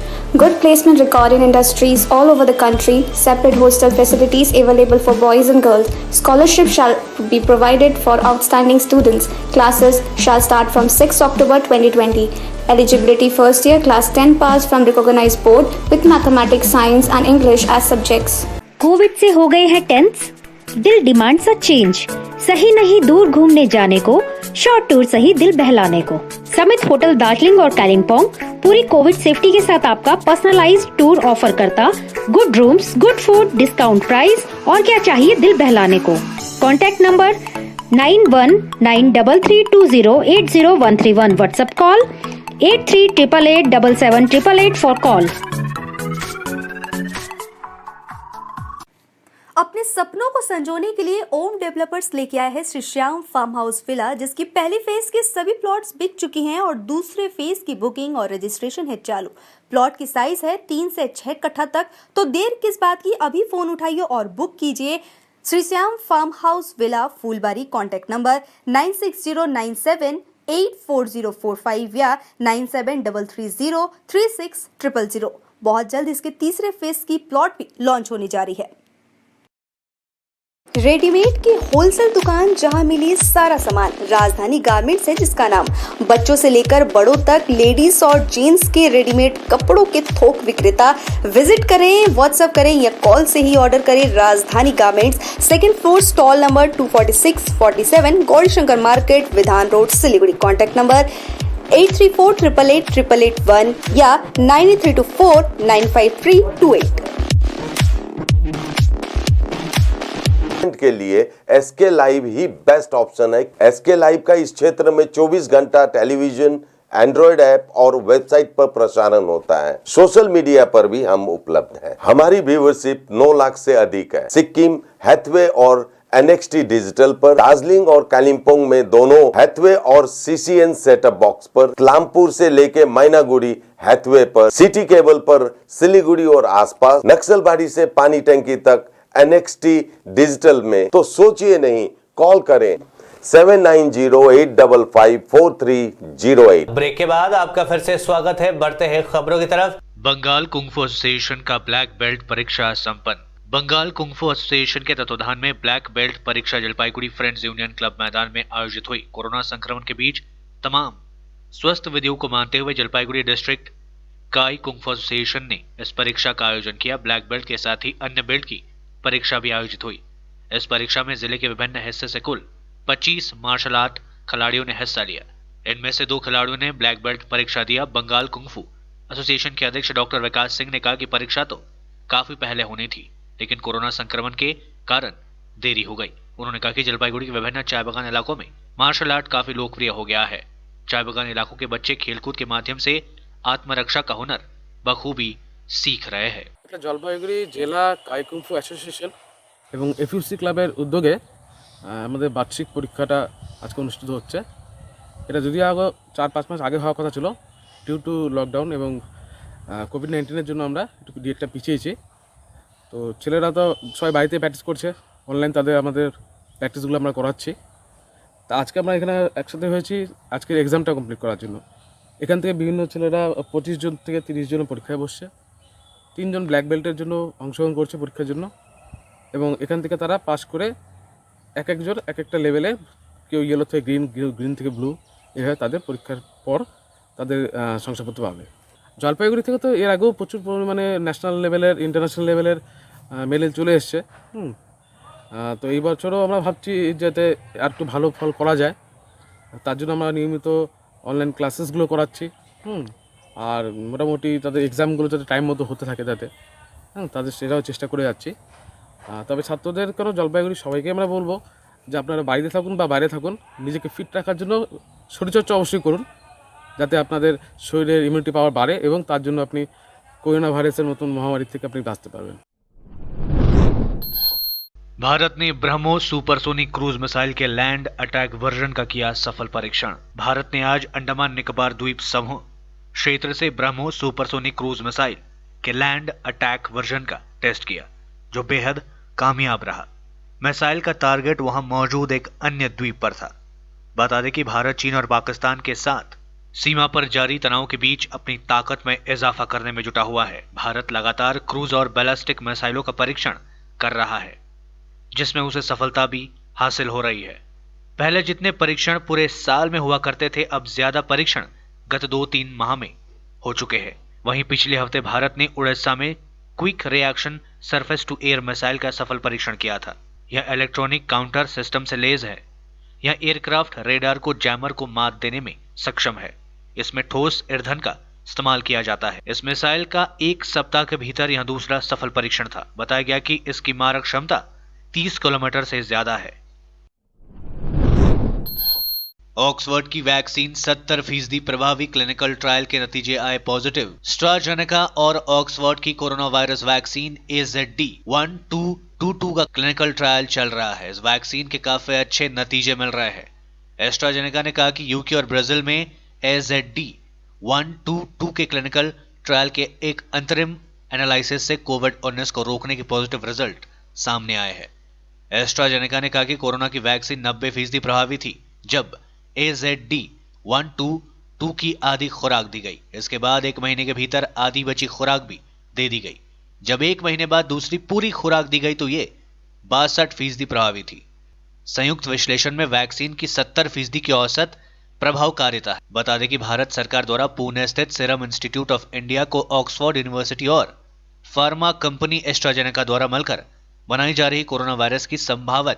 Speaker 3: Good placement record in industries all over the country. Separate hostel facilities available for boys and girls. Scholarship shall be provided for outstanding students. Classes shall start from 6 October 2020. Eligibility first year class 10 pass from recognized board with mathematics, science and English as subjects.
Speaker 4: Covid से हो गए हैं tense, दिल demand सा change. सही नहीं दूर घूमने जाने को, शॉर्ट टूर सही दिल बहलाने को। समित होटल दार्जिलिंग और कालिम्पोंग पूरी कोविड सेफ्टी के साथ आपका पर्सनलाइज्ड टूर ऑफर करता। Good rooms, good food, discount price और क्या चाहिए दिल बहलाने को। Contact number 919332080131। WhatsApp call 8388877888 for call.
Speaker 5: अपने सपनों को संजोने के लिए ओम डेवलपर्स लेके आया है Shri Shyam farm house villa, जिसकी पहली फेज के सभी प्लॉट्स बिक चुकी हैं और दूसरे फेज की बुकिंग और रजिस्ट्रेशन है चालू। प्लॉट की साइज है 3 से 6 कट्ठा तक, तो देर किस बात की, अभी फोन उठाइए और बुक कीजिए। Shri Shyam farm house villa, Phulbari. Contact number 9609784045 या 9733036000। बहुत जल्द इसके तीसरे फेज की प्लॉट भी लॉन्च होने जा रही है। रेडीमेड की होलसेल दुकान जहां मिली सारा सामान, राजधानी गारमेंट्स है जिसका नाम। बच्चों से लेकर बड़ों तक लेडीज और जेंट्स के रेडीमेड कपड़ों के थोक विक्रेता। विजिट करें, व्हाट्सएप करें या कॉल से ही ऑर्डर करें। राजधानी garments, 2nd floor, stall number 246-47, Gaurishankar market, विधान रोड, सिलीगुड़ी। कॉन्टैक्ट नंबर 8348888881 या 9324953228।
Speaker 19: के लिए SK लाइव ही बेस्ट ऑप्शन है। SK लाइव का इस क्षेत्र में 24 घंटा टेलीविजन, एंड्रॉइड ऐप और वेबसाइट पर प्रसारण होता है। सोशल मीडिया पर भी हम उपलब्ध हैं। हमारी व्यूवरशिप 9 लाख से अधिक है। सिक्किम, हैथवे और NXT डिजिटल पर, दार्जिलिंग और कालिम्पोंग में दोनों हैथवे और CCN सेटअप बॉक्स पर, क्लामपुर से लेके मैनागुड़ी हैथवे पर, सिटी केबल पर, सिलीगुड़ी और आसपास, नक्सलबाड़ी से पानी टंकी तक NXT डिजिटल में। तो सोचिए नहीं, कॉल करें 7908554308।
Speaker 1: ब्रेक के बाद आपका फिर से स्वागत है। बढ़ते हैं खबरों की तरफ।
Speaker 6: बंगाल कुंफू एसोसिएशन का ब्लैक बेल्ट परीक्षा संपन्न। बंगाल कुंफू एसोसिएशन के तत्वाधान में ब्लैक बेल्ट परीक्षा जलपाईगुड़ी फ्रेंड्स यूनियन क्लब मैदान में आयोजित हुई। कोरोना संक्रमण के बीच तमाम स्वस्थ विधियों को मानते हुए जलपाईगुड़ी डिस्ट्रिक्ट काई कुंफू एसोसिएशन ने इस परीक्षा का आयोजन किया। ब्लैक बेल्ट के साथ ही अन्य बेल्ट की परीक्षा भी आयोजित हुई। इस परीक्षा में जिले के विभिन्न हिस्से से कुल 25 मार्शल आर्ट खिलाड़ियों ने हिस्सा लिया। इनमें से 2 खिलाड़ियों ने ब्लैक बेल्ट परीक्षा दिया। बंगाल कुंफू एसोसिएशन के अध्यक्ष डॉक्टर विकास सिंह ने कहा कि परीक्षा तो काफी पहले होनी थी, लेकिन कोरोना संक्रमण के कारण देरी हो गई। उन्होंने कहा कि जलपाईगुड़ी के विभिन्न चाय बागान इलाकों में मार्शल आर्ट काफी लोकप्रिय हो गया है। चाय बागान इलाकों के बच्चे खेलकूद के माध्यम से आत्मरक्षा का हुनर बखूबी सीख रहे हैं।
Speaker 13: এটা জলপাইগুড়ি জেলা কাইকুংফু অ্যাসোসিয়েশন এবং এফইউসি ক্লাবের উদ্যোগে আমাদের বার্ষিক পরীক্ষাটা আজকে অনুষ্ঠিত হচ্ছে। এটা যদিও আগে 4-5 মাস আগে হওয়ার কথা ছিল, ডিউ টু লকডাউন এবং কোভিড-19-এর জন্য আমরা একটু ডেটটা পিছিয়েছি। তো ছেলেরা তো সবাই বাড়িতে প্র্যাকটিস করছে, অনলাইন তাদের আমাদের প্র্যাকটিসগুলো আমরা করাচ্ছি। তা আজকে আমরা এখানে একসাথে হয়েছি আজকের এক্সামটা কমপ্লিট করার জন্য। এখান থেকে বিভিন্ন ছেলেরা 25 জন থেকে 30 জন পরীক্ষায় বসছে। 3 জন ব্ল্যাক বেল্টের জন্য অংশগ্রহণ করছে পরীক্ষার জন্য, এবং এখান থেকে তারা পাস করে এক একজন এক একটা লেভেলে, কেউ ইয়েলো থেকে গ্রিন, গ্রিন থেকে ব্লু, এভাবে তাদের পরীক্ষার পর তাদের শংসাপত্র পাবে। জলপাইগুড়ি থেকে তো এর আগেও প্রচুর পরিমাণে ন্যাশনাল লেভেলের, ইন্টারন্যাশনাল লেভেলের মেডেল চলে এসছে। তো এই বছরও আমরা ভাবছি যাতে আর একটু ভালো ফল করা যায়, তার জন্য আমরা নিয়মিত অনলাইন ক্লাসেসগুলো করাচ্ছি। আর মোটামুটি তাদের এক্সামগুলো যাতে টাইম মতো হতে থাকে যাতে, তাদের সেটাও চেষ্টা করে যাচ্ছি। তবে ছাত্রদেরকেও জলপাইগুড়ি সবাইকে আমরা বলবো যে আপনারা বাড়িতে থাকুন বা বাইরে থাকুন, নিজেকে ফিট রাখার জন্য শরীরচর্চা অবশ্যই করুন, যাতে আপনাদের শরীরের ইমিউনিটি পাওয়ার বাড়ে এবং তার জন্য আপনি করোনা ভাইরাসের মতন মহামারী থেকে আপনি বাঁচতে পারবেন।
Speaker 6: भारत ने ब्रह्मोस सुपरसोनिक क्रूज मिसाइल के लैंड अटैक वर्जन का किया सफल परीक्षण। भारत ने आज अंडमान निकोबार द्वीप समूह क्षेत्र से ब्रह्मोस सुपरसोनिक क्रूज मिसाइल के लैंड अटैक वर्जन का टेस्ट किया, जो बेहद कामयाब रहा। मिसाइल का टारगेट वहां मौजूद एक अन्य द्वीप पर था। बता दें कि भारत चीन और पाकिस्तान के साथ सीमा पर जारी तनाव के बीच अपनी ताकत में इजाफा करने में जुटा हुआ है। भारत लगातार क्रूज और बैलिस्टिक मिसाइलों का परीक्षण कर रहा है, जिसमें उसे सफलता भी हासिल हो रही है। पहले जितने परीक्षण पूरे साल में हुआ करते थे, अब ज्यादा परीक्षण गत 2-3 माह में हो चुके हैं। वहीं पिछले हफ्ते भारत ने उड़ीसा में quick reaction surface to air missile का सफल परीक्षण किया था। यह इलेक्ट्रॉनिक काउंटर सिस्टम से लैस है। यह एयरक्राफ्ट रेडार को जैमर को मात देने में सक्षम है। इसमें ठोस ईंधन का इस्तेमाल किया जाता है। इस मिसाइल का 1 सप्ताह के भीतर यह दूसरा सफल परीक्षण था। बताया गया कि इसकी मारक क्षमता 30 किलोमीटर से ज्यादा है। ऑक्सफोर्ड की वैक्सीन 70% प्रभावी, क्लिनिकल ट्रायल के नतीजे आए पॉजिटिव। एस्ट्राजेनेका और ऑक्सफोर्ड की कोरोना वायरस वैक्सीन AZD1222 का क्लिनिकल ट्रायल चल रहा है। इस वैक्सीन के काफी अच्छे नतीजे मिल रहे हैं। एस्ट्राजेनेका ने कहा कि यूके और ब्राजील में AZD1222 के क्लिनिकल ट्रायल के एक अंतरिम एनालिसिस से कोविड-19 को रोकने के पॉजिटिव रिजल्ट सामने आए हैं। एस्ट्राजेनेका ने कहा कि कोरोना की वैक्सीन 90% प्रभावी थी जब AZD1222 की आधी खुराक दी गई। इसके बाद 1 महीने के भीतर आधी बची खुराक भी दे दी गई। जब 1 महीने बाद दूसरी पूरी खुराक दी गई तो ये 62% प्रभावी थी। संयुक्त विश्लेषण में वैक्सीन की 70% की औसत प्रभावकारिता है। बता दें कि भारत सरकार द्वारा पुणे स्थित सीरम इंस्टीट्यूट ऑफ इंडिया को ऑक्सफोर्ड यूनिवर्सिटी और फार्मा कंपनी एस्ट्राजेनेका द्वारा मिलकर बनाई जा रही कोरोना वायरस की संभावित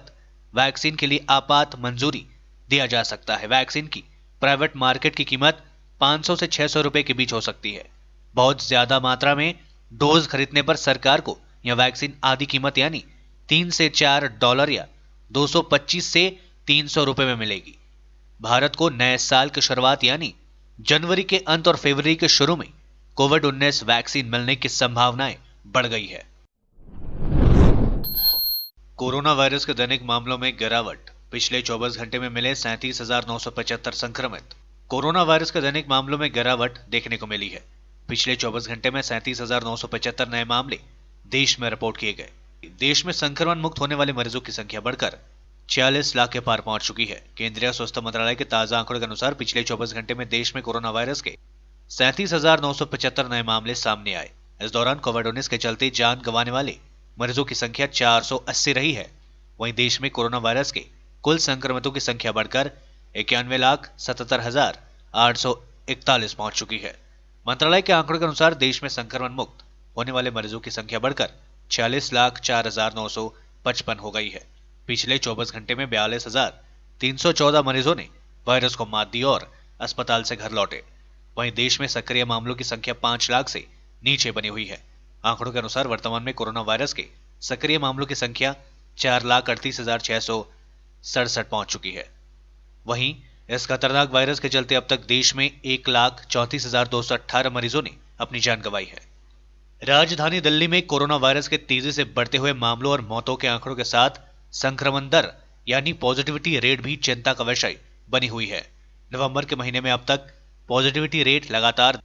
Speaker 6: वैक्सीन के लिए आपात मंजूरी दिया जा सकता है। वैक्सीन की प्राइवेट मार्केट की कीमत 500 से 600 रुपए के बीच हो सकती है। बहुत ज्यादा मात्रा में डोज खरीदने पर सरकार को यह वैक्सीन आधी कीमत यानी $3 से $4 या 225 से 300 रुपए में मिलेगी। भारत को नए साल की शुरुआत यानी जनवरी के अंत और फरवरी के शुरू में कोविड-19 वैक्सीन मिलने की संभावनाएं बढ़ गई है। कोरोना वायरस के दैनिक मामलों में गिरावट। पिछले 24 घंटे में मिले 37,975 संक्रमित। कोरोना वायरस के दैनिक मामलों में गिरावट देखने को मिली है। पिछले 24 घंटे में 37,975 नए मामले देश में रिपोर्ट किए गए। देश में संक्रमण मुक्त होने वाले मरीजों की संख्या बढ़कर 46 लाख के पार पहुंच चुकी है। केंद्रीय स्वास्थ्य मंत्रालय के ताजा आंकड़ों के अनुसार पिछले 24 घंटे में देश में कोरोना वायरस के 37,975 नए मामले सामने आए। इस दौरान कोविड-19 के चलते जान गंवाने वाले मरीजों की संख्या 480 रही है। वहीं देश में कोरोना वायरस के कुल संक्रमितों की संख्या बढ़कर 91,77,841 पहुंच चुकी है। मंत्रालय के आंकड़ों के अनुसार देश में संक्रमण मुक्त होने वाले मरीजों की संख्या बढ़कर 46,04,955 हो गई है। पिछले 24 घंटे में 42,314 मरीजों ने वायरस को मात दी और अस्पताल से घर लौटे। वहीं देश में सक्रिय मामलों की संख्या 5 लाख से नीचे बनी हुई है। आंकड़ों के अनुसार वर्तमान में कोरोना वायरस के सक्रिय मामलों की संख्या 4,38,667 पहुंच चुकी है। वहीं इस खतरनाक वायरस के चलते अब तक देश में 1,34,218 मरीजों ने अपनी जान गंवाई है। राजधानी दिल्ली में कोरोना वायरस के तेजी से बढ़ते हुए मामलों और मौतों के आंकड़ों के साथ संक्रमण दर यानी पॉजिटिविटी रेट भी चिंता का विषय बनी हुई है। नवंबर के महीने में अब तक पॉजिटिविटी रेट लगातार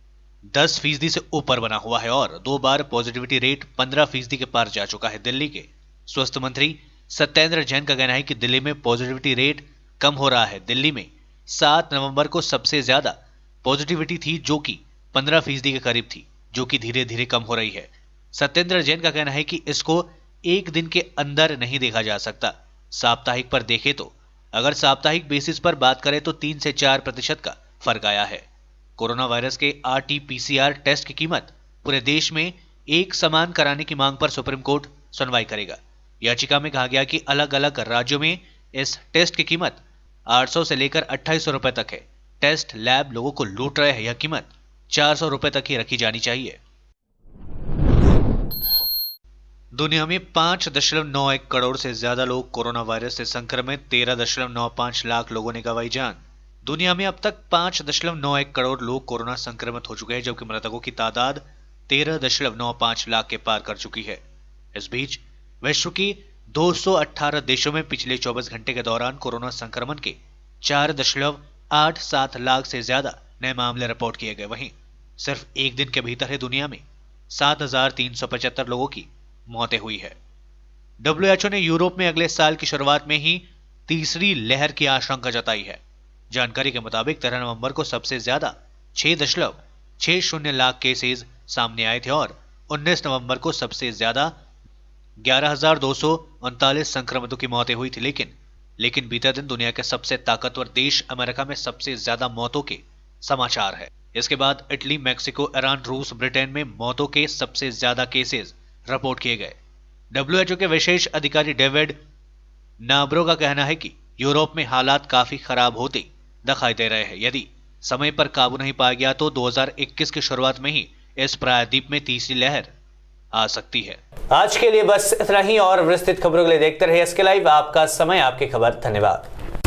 Speaker 6: 10% से ऊपर बना हुआ है और 2 बार पॉजिटिविटी रेट 15% के पार जा चुका है। दिल्ली के स्वास्थ्य मंत्री सत्येंद्र जैन का कहना है कि दिल्ली में पॉजिटिविटी रेट कम हो रहा है। दिल्ली में 7 नवंबर को सबसे ज्यादा पॉजिटिविटी थी जो कि 15% के करीब थी, जो कि धीरे धीरे कम हो रही है। सत्येंद्र जैन का कहना है कि इसको एक दिन के अंदर नहीं देखा जा सकता। साप्ताहिक पर देखें तो अगर साप्ताहिक बेसिस पर बात करें तो 3 से 4% का फर्क आया है। कोरोना वायरस के RT-PCR टेस्ट की कीमत पूरे देश में एक समान कराने की मांग पर सुप्रीम कोर्ट सुनवाई करेगा। याचिका में कहा गया कि अलग अलग राज्यों में इस टेस्ट की कीमत 800 से लेकर 2800 रुपए तक है। टेस्ट लैब लोगों को लूट रहे हैं। यह कीमत 400 रुपए तक ही रखी जानी चाहिए। दुनिया में 5.91 करोड़ से ज्यादा लोग कोरोना वायरस से संक्रमित, 13.95 लाख लोगों ने गंवाई जान। दुनिया में अब तक 5.91 करोड़ लोग कोरोना संक्रमित हो चुके हैं, जबकि मृतकों की तादाद 13.95 लाख के पार कर चुकी है। इस बीच विश्व की 218 देशों में पिछले 24 घंटे के दौरान कोरोना संक्रमण के 4.87 लाख से ज्यादा नए मामले रिपोर्ट किए गए। वहीं सिर्फ एक दिन के भीतर ही दुनिया में 7,375 लोगों की मौतें हुई है। WHO ने यूरोप में अगले साल की शुरुआत में ही तीसरी लहर की आशंका जताई है। जानकारी के मुताबिक 13 नवंबर को सबसे ज्यादा 6.60 लाख केसेस सामने आए थे और 19 नवंबर को सबसे ज्यादा 11,239 संक्रमितों की मौतें हुई थी। लेकिन बीते दिन दुनिया के सबसे ताकतवर देश अमेरिका में सबसे ज्यादा मौतों के समाचार है। इसके बाद इटली, मैक्सिको, ईरान, रूस, ब्रिटेन में मौतों के सबसे ज्यादा केसेस रिपोर्ट किए गए। WHO के विशेष अधिकारी डेविड नाब्रो का कहना है कि यूरोप में हालात काफी खराब होते दिखाई दे रहे हैं। यदि समय पर काबू नहीं पाया गया तो 2021 की शुरुआत में ही इस प्रायद्वीप में तीसरी लहर आ सकती है।
Speaker 1: आज के लिए बस इतना ही और विस्तृत खबरों के लिए देखते रहिए SK लाइव। आपका समय, आपकी खबर। धन्यवाद।